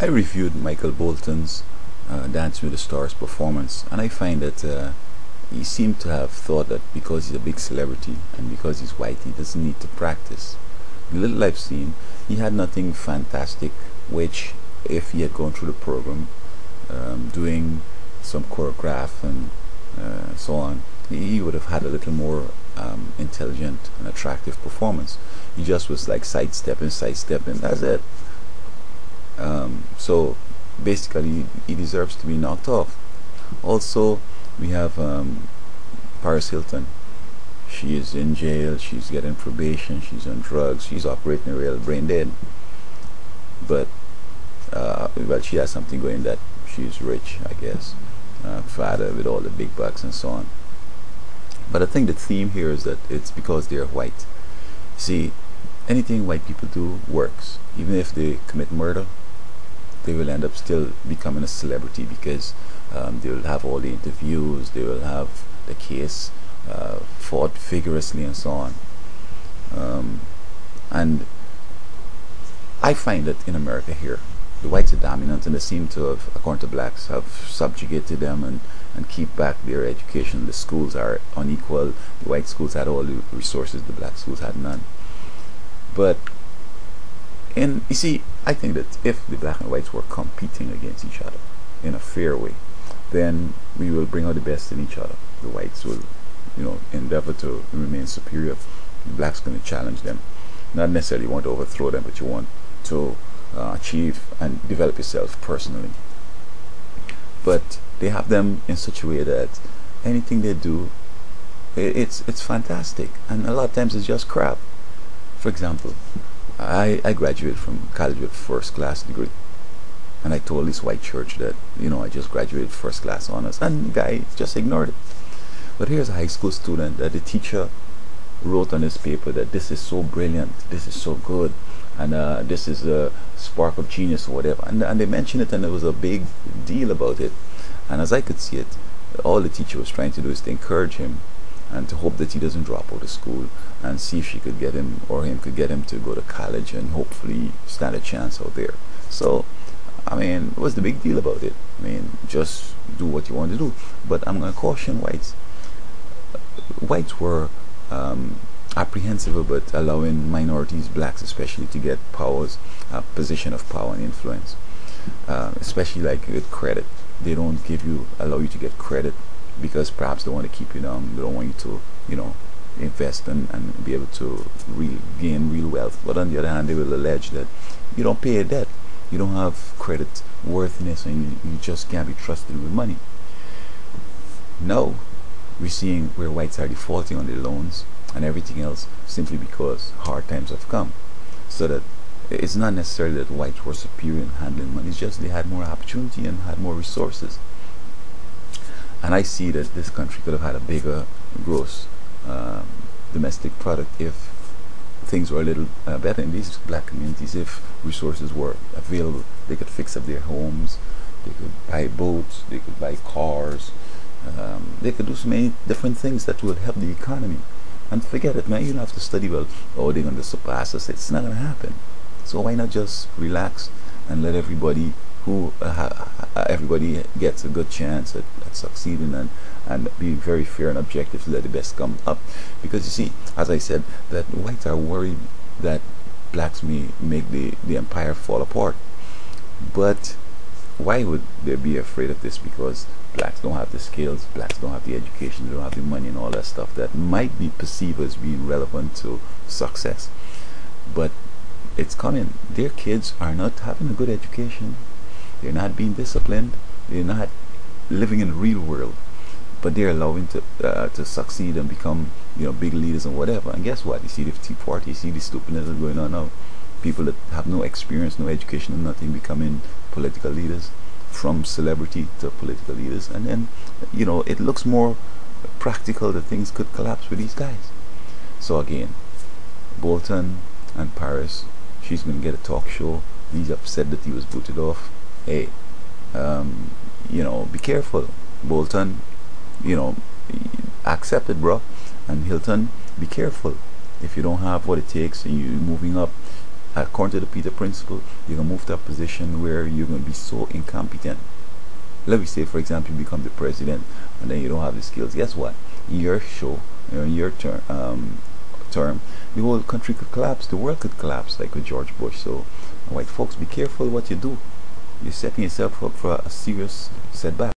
I reviewed Michael Bolton's Dance with the Stars performance, and I find that he seemed to have thought that because he's a big celebrity and because he's white, he doesn't need to practice. The little I've seen, he had nothing fantastic, which, if he had gone through the program, doing some choreograph and so on, he would have had a little more intelligent and attractive performance. He just was like sidestepping, that's it. So basically he deserves to be knocked off. Also, we have Paris Hilton. She is in jail, she's getting probation, she's on drugs, she's operating a real brain dead. But well, she has something going, that she's rich, I guess, father with all the big bucks and so on. But I think the theme here is that it's because they're white. See, anything white people do works. Even if they commit murder, they will end up still becoming a celebrity, because they will have all the interviews, they will have the case fought vigorously and so on. And I find that in America here, the whites are dominant, and they seem to have, according to blacks, have subjugated them and keep back their education. The schools are unequal. The white schools had all the resources, the black schools had none. But you see, I think that if the black and whites were competing against each other in a fair way, then we will bring out the best in each other. The whites will, endeavor to remain superior. The blacks going to challenge them. Not necessarily want to overthrow them, but you want to achieve and develop yourself personally. But they have them in such a way that anything they do, it's fantastic, and a lot of times it's just crap. For example, I graduated from college with first class degree, and I told this white church that I just graduated first class honors, and the guy just ignored it. But here's a high school student that the teacher wrote on his paper that this is so brilliant, this is so good, and this is a spark of genius or whatever, and they mentioned it, and there was a big deal about it. And as I could see it, all the teacher was trying to do is to encourage him and to hope that he doesn't drop out of school, and see if she could get him, or him could get him, to go to college and hopefully stand a chance out there. So I mean, what's the big deal about it? I mean, just do what you want to do. But I'm going to caution whites. Whites were apprehensive about allowing minorities, blacks especially, to get powers, position of power and influence, especially like with credit. They don't allow you to get credit, because perhaps they want to keep you down. They don't want you to, invest and be able to gain real wealth. But on the other hand, they will allege that you don't pay a debt, you don't have credit worthiness, and you just can't be trusted with money. Now we're seeing where whites are defaulting on their loans and everything else, simply because hard times have come. So that it's not necessarily that whites were superior in handling money, it's just they had more opportunity and had more resources. And I see that this country could have had a bigger gross domestic product if things were a little better in these black communities. If resources were available, they could fix up their homes, they could buy boats, they could buy cars, they could do so many different things that would help the economy. And forget it, man, you don't have to study, well, oh, they're going to surpass us. It's not going to happen. So why not just relax and let everybody everybody gets a good chance at succeeding, and be very fair and objective to let the best come up. Because you see, as I said, that whites are worried that blacks may make the empire fall apart. But why would they be afraid of this? Because blacks don't have the skills, blacks don't have the education, they don't have the money and all that stuff that might be perceived as being relevant to success. But it's coming. Their kids are not having a good education, they're not being disciplined, they're not living in the real world, but they're allowing to succeed and become big leaders and whatever. And guess what? You see the Tea Party, you see the stupidness that's going on now. People that have no experience, no education, and nothing, becoming political leaders, from celebrity to political leaders. And then it looks more practical that things could collapse with these guys. So again, Bolton and Paris, she's going to get a talk show. He's upset that he was booted off. Hey, be careful. Bolton, accept it, bro. And Hilton, be careful. If you don't have what it takes and you're moving up, according to the Peter principle, you're going to move to a position where you're going to be so incompetent. Let me say, for example, you become the president and then you don't have the skills. Guess what? In your show, in your term, the whole country could collapse, the world could collapse, like with George Bush. So, white folks, be careful what you do. You're setting yourself up for a serious setback.